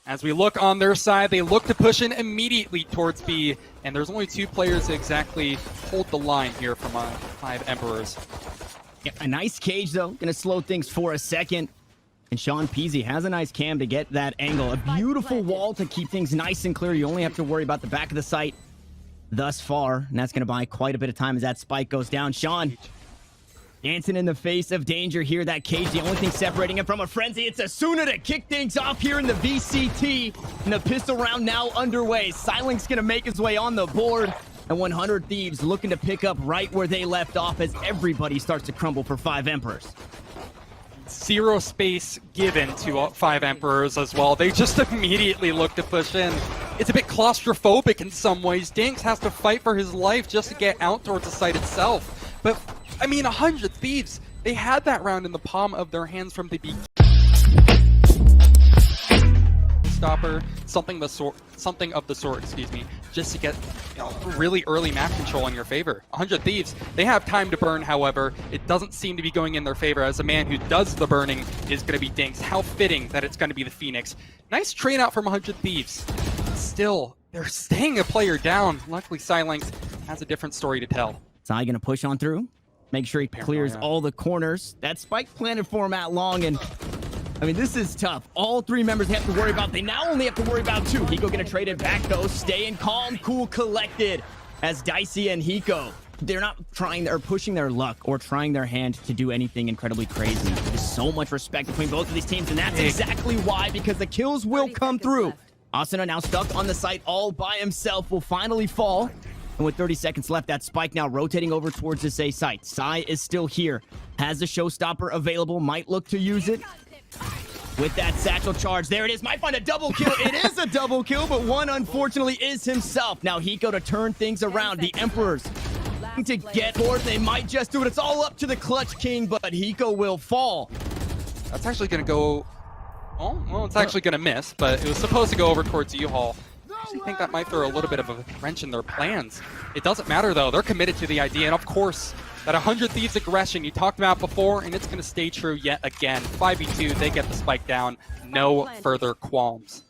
As we look on their side, they look to push in immediately towards B, and there's only 2 players to exactly hold the line here from 5 Emperors. Yeah, a nice cage, though. Gonna slow things for a second. And SEANPZ has a nice cam to get that angle. A beautiful wall to keep things nice and clear. You only have to worry about the back of the site thus far, and that's gonna buy quite a bit of time as that spike goes down. Sean dancing in the face of danger here. That cage, the only thing separating him from a frenzy. It's Asuna to kick things off here in the VCT. And the pistol round now underway. silenx gonna make his way on the board. And 100 Thieves looking to pick up right where they left off as everybody starts to crumble for 5 Emperors. 0 space given to 5 Emperors as well. They just immediately look to push in. It's a bit claustrophobic in some ways. Dinxx has to fight for his life just to get out towards the site itself. But, I mean, 100 Thieves, they had that round in the palm of their hands from the beginning. Stopper, something of the sort, excuse me, just to get really early map control in your favor. 100 Thieves, they have time to burn, however. It doesn't seem to be going in their favor, as the man who does the burning is going to be Dinxx. How fitting that it's going to be the Phoenix. Nice train out from 100 Thieves. Still, they're staying a player down. Luckily, silenx has a different story to tell. Sai gonna push on through. Make sure he clears all the corners. That spike planted for him at long, and I mean, this is tough. All 3 members have to worry about. They now only have to worry about 2. Hiko gonna trade it back, though. Staying calm, cool, collected. As Dicey and Hiko, they're not trying or pushing their luck or trying their hand to do anything incredibly crazy. There's so much respect between both of these teams, and that's exactly why, because the kills will come through. Asuna now stuck on the site all by himself, will finally fall. And with 30 seconds left, that spike now rotating over towards this A site. Sai is still here. Has the showstopper available. Might look to use it. With that satchel charge, there it is. Might find a double kill. It is a double kill, but one, unfortunately, is himself. Now Hiko to turn things around. The Emperors to get forth. They might just do it. It's all up to the Clutch King, but Hiko will fall. That's actually going to go... Oh, well, it's actually going to miss, but it was supposed to go over towards U-Haul. I actually think that might throw a little bit of a wrench in their plans. It doesn't matter, though. They're committed to the idea, and of course, that 100 Thieves aggression you talked about before, and it's going to stay true yet again. 5v2, they get the spike down. No further qualms.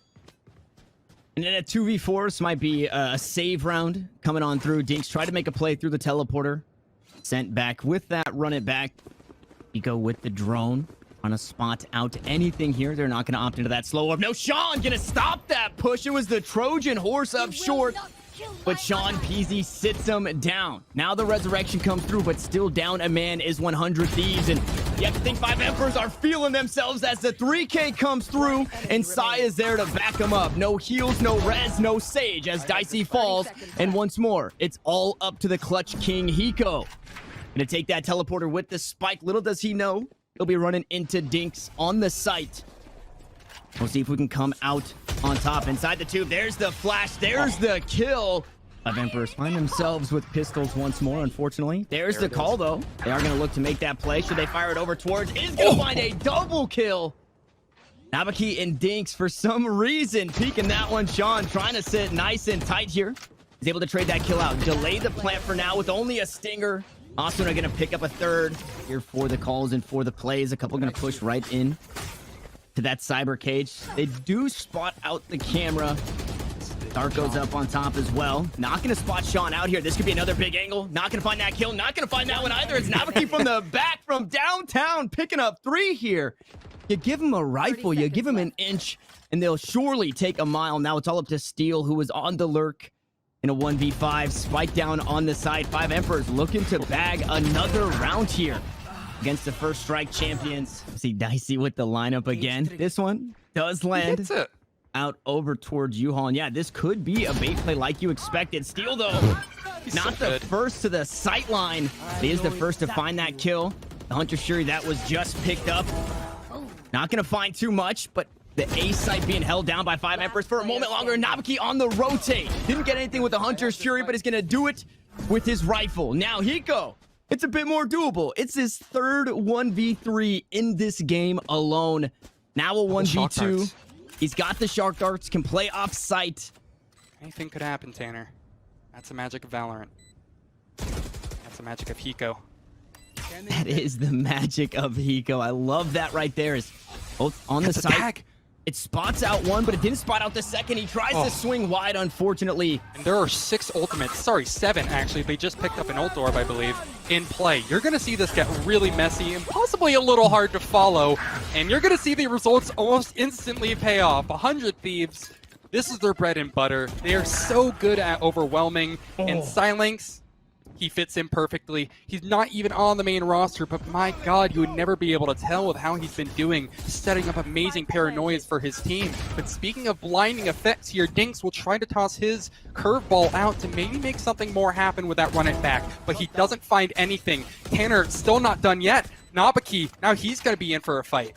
And then a 2v4, this might be a save round coming on through. Dinxx tried to make a play through the teleporter. Sent back with that, run it back. You go with the drone. On a spot out anything here. They're not going to opt into that slow orb. No, Sean going to stop that push. It was the Trojan horse up short. But SEANPZ sits him down. Now the resurrection comes through, but still down a man is 100 Thieves. And you have to think 5 Emperors are feeling themselves as the 3K comes through. And Sai is there to back him up. No heals, no res, no sage as Dicey falls. And once more, it's all up to the Clutch King, Hiko. Gonna take that teleporter with the spike. Little does he know, he'll be running into Dinxx on the site. We'll see if we can come out on top. Inside the tube, there's the flash, there's the kill. 5 Emperors find themselves with pistols once more, unfortunately. There's the call, though. They are going to look to make that play. Should they fire it over towards? Is going to find a double kill. Nabaki and Dinxx, for some reason, peeking that one. Sean trying to sit nice and tight here. He's able to trade that kill out. Delay the plant for now with only a stinger. Asuna going to pick up a third here for the calls and for the plays. A couple going to push right in to that cyber cage. They do spot out the camera. Dark goes up on top as well. Not going to spot Sean out here. This could be another big angle. Not going to find that kill. Not going to find that one either. It's Nabaki from the back from downtown picking up 3 here. You give him a rifle, you give him an inch, and they'll surely take a mile. Now it's all up to Steel, who was on the lurk in a 1v5. Spike down on the side. 5 Emperors looking to bag another round here against the First Strike champions. See Dicey with the lineup again. This one does land out over towards U-Haul. And yeah, this could be a bait play like you expected. Steel, though, not the first to the sight line. He is the first to find that kill. The Hunter Shuri that was just picked up. Not going to find too much, but the A site being held down by 5 Emperors for a moment longer. Nabaki on the rotate. Didn't get anything with the Hunter Shuri, but he's going to do it with his rifle. Now, Hiko, it's a bit more doable. It's his third 1v3 in this game alone. Now a 1v2. He's got the shark darts, can play off site. Anything could happen, Tanner. That's the magic of Valorant. That's the magic of Hiko. That is the magic of Hiko. I love that right there. Is both on the site. It spots out one, but it didn't spot out the second. He tries to swing wide, unfortunately. And there are 6 ultimates, sorry, 7 actually. They just picked up an ult orb, I believe, in play. You're going to see this get really messy and possibly a little hard to follow. And you're going to see the results almost instantly pay off. 100 Thieves, this is their bread and butter. They are so good at overwhelming. And silenx, he fits in perfectly. He's not even on the main roster, but my god, you would never be able to tell with how he's been doing, setting up amazing paranoias for his team. But speaking of blinding effects here, Dinxx will try to toss his curveball out to maybe make something more happen with that run it back, but he doesn't find anything. Tanner still not done yet. Nabaki, now he's going to be in for a fight.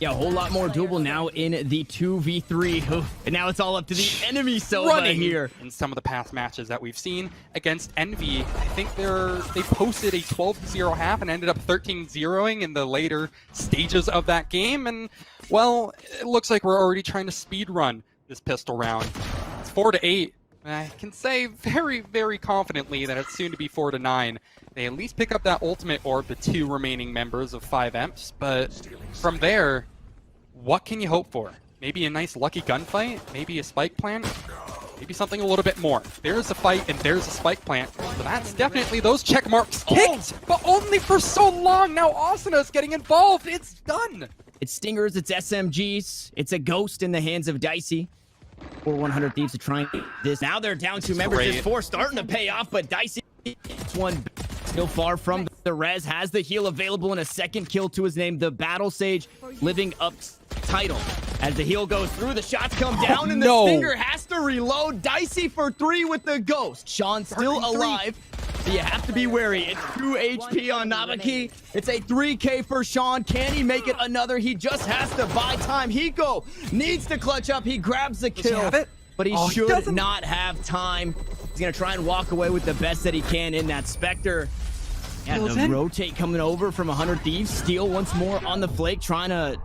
Yeah, a whole lot more doable now in the 2v3. And now it's all up to the enemy Sova here. In some of the past matches that we've seen against Envy, I think they posted a 12-0 half and ended up 13-0ing in the later stages of that game. And, well, it looks like we're already trying to speed run this pistol round. It's 4-8. I can say very, very confidently that it's soon to be 4-9. They at least pick up that ultimate orb, the 2 remaining members of 5 EMPS, but from there, what can you hope for? Maybe a nice lucky gunfight? Maybe a spike plant? Maybe something a little bit more. There's a fight and there's a spike plant. So that's definitely those check marks kicked, but only for so long. Now Asuna's getting involved. It's done. It's stingers, it's SMGs, it's a ghost in the hands of Dicey. For 100 Thieves to try this. Now they're down 2 members. This 4 starting to pay off, but Dicey, it's one still far from the res, has the heal available and a second kill to his name. The Battle Sage living up title. As the heal goes through, the shots come down and the stinger has to reload. Dicey for 3 with the ghost. Sean still alive. So you have to be wary. It's 2 HP on Nabaki. It's a 3K for Sean. Can he make it another? He just has to buy time. Hiko needs to clutch up. He grabs the kill, but he should not have time. He's going to try and walk away with the best that he can in that Spectre. Yeah, the rotate coming over from 100 Thieves. Steal once more on the flake, trying to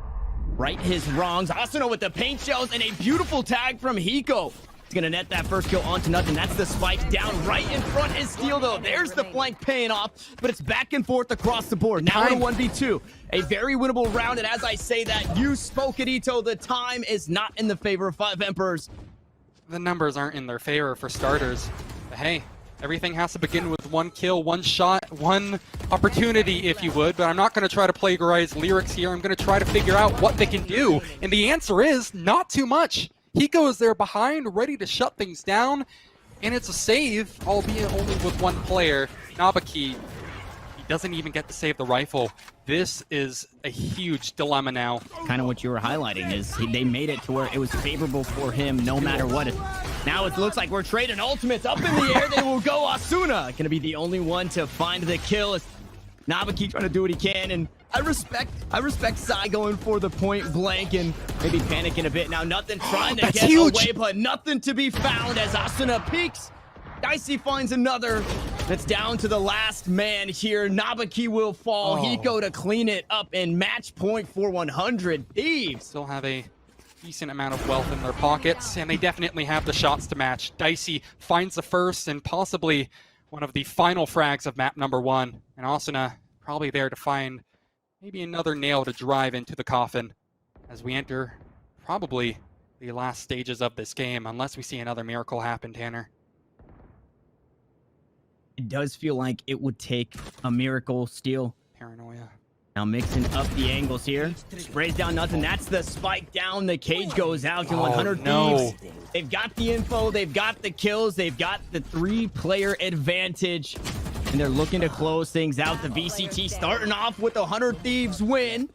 right his wrongs. Asuna with the paint shells and a beautiful tag from Hiko. He's going to net that first kill onto Nothin. That's the spike down right in front is Steal, though. There's the flank paying off, but it's back and forth across the board. Now in a 1v2. A very winnable round, and as I say that, you spoke it, Ito. The time is not in the favor of 5 Emperors. The numbers aren't in their favor for starters. But hey, everything has to begin with 1 kill, 1 shot, 1 opportunity, if you would. But I'm not going to try to plagiarize lyrics here. I'm going to try to figure out what they can do. And the answer is not too much. Hiko is there behind, ready to shut things down, and it's a save, albeit only with 1 player. Nabaki, he doesn't even get to save the rifle. This is a huge dilemma now. Kind of what you were highlighting is they made it to where it was favorable for him no matter what. Now it looks like we're trading ultimates up in the air. They will go. Asuna gonna be the only one to find the kill. It's Nabaki trying to do what he can, and I respect Sai going for the point blank and maybe panicking a bit. Now Nothin trying to get away, but nothing to be found as Asuna peeks. Dicey finds another. That's down to the last man here. Nabaki will fall. Hiko to clean it up, and match point for 100 Thieves. Still have a decent amount of wealth in their pockets, and they definitely have the shots to match. Dicey finds the first and possibly one of the final frags of map number 1. And Asuna probably there to find maybe another nail to drive into the coffin as we enter probably the last stages of this game, unless we see another miracle happen, Tanner. It does feel like it would take a miracle. Steal. Paranoia. Now mixing up the angles here. Sprays down Nothin. That's the spike down. The cage goes out to 100 Thieves. They've got the info. They've got the kills. They've got the 3-player advantage. And they're looking to close things out. The VCT starting off with the 100 Thieves win.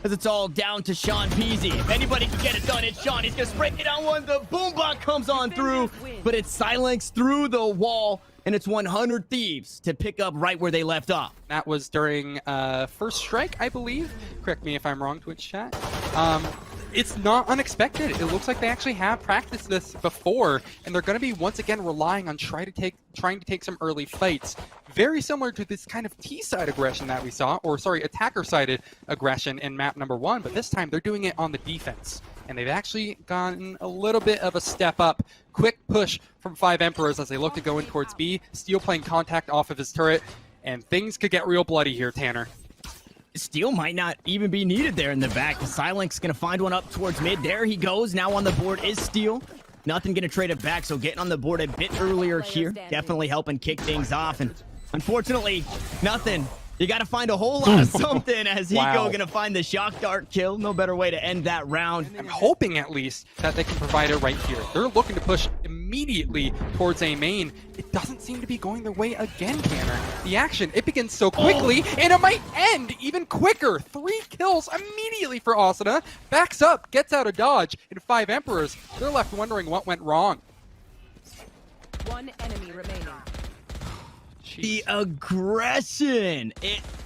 As it's all down to SEANPZ. If anybody can get it done, it's Sean. He's going to spray it down one. The boombot comes on through. But it's silenx through the wall. And it's 100 Thieves to pick up right where they left off. That was during first strike, I believe. Correct me if I'm wrong, Twitch chat. It's not unexpected. It looks like they actually have practiced this before, and they're going to be once again relying on trying to take some early fights. Very similar to this kind of T-side aggression that we saw, or sorry, attacker-sided aggression in map number 1, but this time they're doing it on the defense. And they've actually gotten a little bit of a step up. Quick push from 5 Emperors as they look to go in towards B. Steel playing contact off of his turret, and things could get real bloody here, Tanner. Steal might not even be needed there in the back. silenx gonna find one up towards mid. There he goes. Now on the board is Steal. Nothing gonna trade it back, so getting on the board a bit earlier here, definitely helping kick things off. And unfortunately, Nothin. You got to find a whole lot of something as Hiko gonna find the shock dart kill. No better way to end that round. I'm hoping at least that they can provide it right here. They're looking to push immediately towards A main. It doesn't seem to be going their way again, Tanner. The action, it begins so quickly, and it might end even quicker. 3 kills immediately for Asuna. Backs up, gets out of dodge, and 5 Emperors. They're left wondering what went wrong. 1 enemy remaining. The aggression.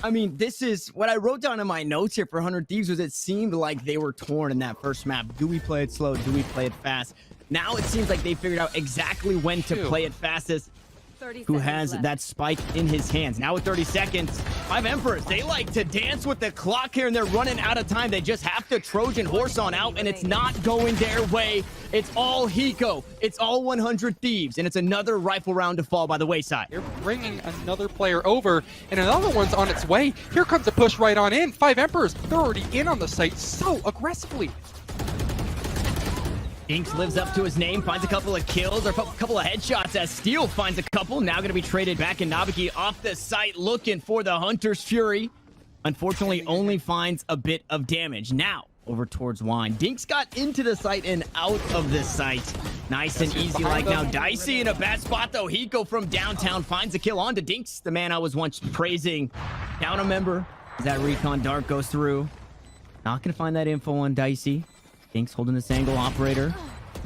I mean, this is what I wrote down in my notes here for 100 Thieves was it seemed like they were torn in that first map. Do we play it slow? Do we play it fast? Now it seems like they figured out exactly when to play it fastest. Who has that spike in his hands. Now with 30 seconds, 5 Emperors, they like to dance with the clock here, and they're running out of time. They just have to Trojan horse on out, and it's not going their way. It's all Hiko. It's all 100 Thieves, and it's another rifle round to fall by the wayside. They're bringing another player over, and another one's on its way. Here comes a push right on in. 5 Emperors, they're already in on the site so aggressively. Dinxx lives up to his name, finds a couple of kills, or a couple of headshots as Steal finds a couple. Now going to be traded back, and Nabaki off the site looking for the Hunter's Fury. Unfortunately, only finds a bit of damage. Now, over towards Wine. Dinxx got into the site and out of the site. Nice and easy like now. Dicey in a bad spot, though. Hiko from downtown finds a kill on to Dinxx, the man I was once praising. Down a member as that recon dart goes through. Not going to find that info on Dicey. Dinxx holding this angle, operator.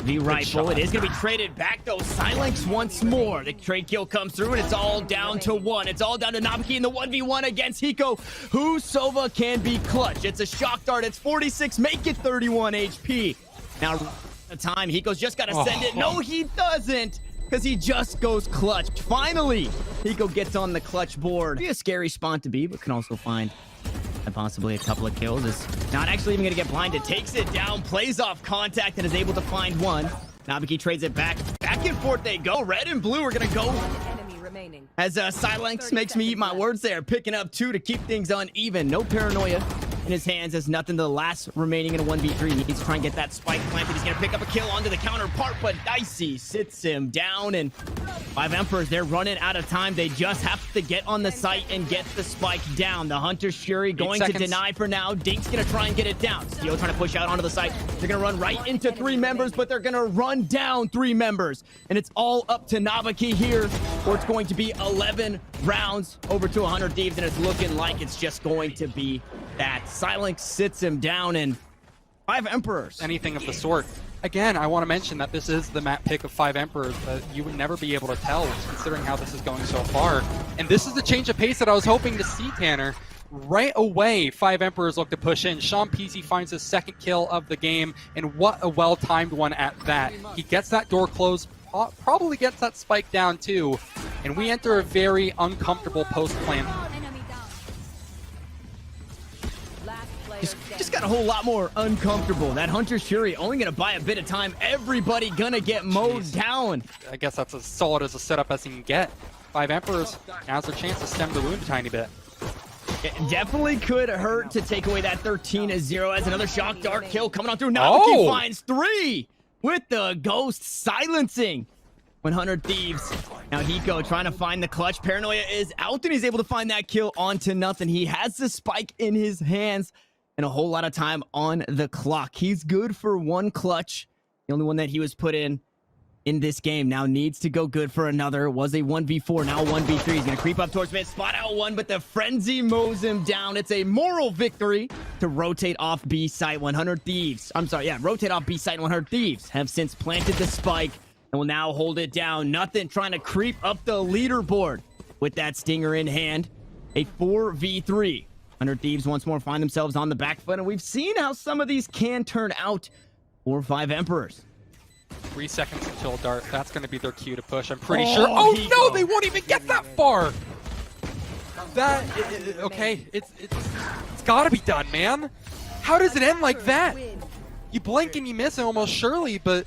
The rifle. It is going to be traded back, though. silenx once more. The trade kill comes through, and it's all down to 1. It's all down to Nabaki in the 1v1 against Hiko. Who Sova can be clutch. It's a shock dart. It's 46. Make it 31 HP. Now, the time. Hiko's just got to send it. No, he doesn't, because he just goes clutch. Finally, Hiko gets on the clutch board. Be a scary spawn to be, but can also find and possibly a couple of kills. Is not actually even going to get blinded. Takes it down, plays off contact, and is able to find one. Nabaki trades it back. Back and forth they go. Red and blue are going to go. Enemy remaining. As silenx makes me eat my words there. Picking up 2 to keep things uneven. No paranoia in his hands as Nothin, the last remaining in a 1v3. He needs to try and get that spike planted. He's going to pick up a kill onto the counterpart, but Dicey sits him down. And 5 Emperors, they're running out of time. They just have to get on the site and get the spike down. The Hunter's Fury going to deny for now. Dinxx going to try and get it down. Steal trying to push out onto the site. They're going to run right into 3 members, but they're going to run down 3 members. And it's all up to Nabaki here, or it's going to be 11 rounds over to 100 Thieves, and it's looking like it's just going to be that. silenx sits him down, and 5 Emperors. Anything of the sort. Again, I want to mention that this is the map pick of 5 Emperors, but you would never be able to tell considering how this is going so far. And this is the change of pace that I was hoping to see, Tanner. Right away, 5 Emperors look to push in. SEANPZ finds his 2nd kill of the game, and what a well-timed one at that. He gets that door closed, probably gets that spike down too, and we enter a very uncomfortable post-plant. Just got a whole lot more uncomfortable. That Hunter's Fury only going to buy a bit of time. Everybody going to get mowed down. I guess that's as solid as a setup as he can get. 5 Emperors, now's their chance to stem the wound a tiny bit. It definitely could hurt to take away that 13-0 as another shock dart kill coming on through. Nabaki finds 3 with the ghost silencing 100 Thieves. Now Hiko trying to find the clutch. Paranoia is out, and he's able to find that kill onto Nothin. He has the spike in his hands and a whole lot of time on the clock. He's good for 1 clutch. The only one that he was put in this game. Now needs to go good for another. Was a 1v4, now 1v3. He's going to creep up towards mid, spot out 1, but the frenzy mows him down. It's a moral victory to rotate off B site. 100 Thieves. I'm sorry, yeah, rotate off B site. 100 Thieves have since planted the spike and will now hold it down. Nothin trying to creep up the leaderboard with that stinger in hand. A 4v3. 100 Thieves once more find themselves on the back foot, and we've seen how some of these can turn out for 5 Emperors. 3 seconds until dart. That's going to be their cue to push, I'm pretty sure. Oh no, they won't even get that far! That, okay, it's got to be done, man. How does it end like that? You blink and you miss it almost surely, but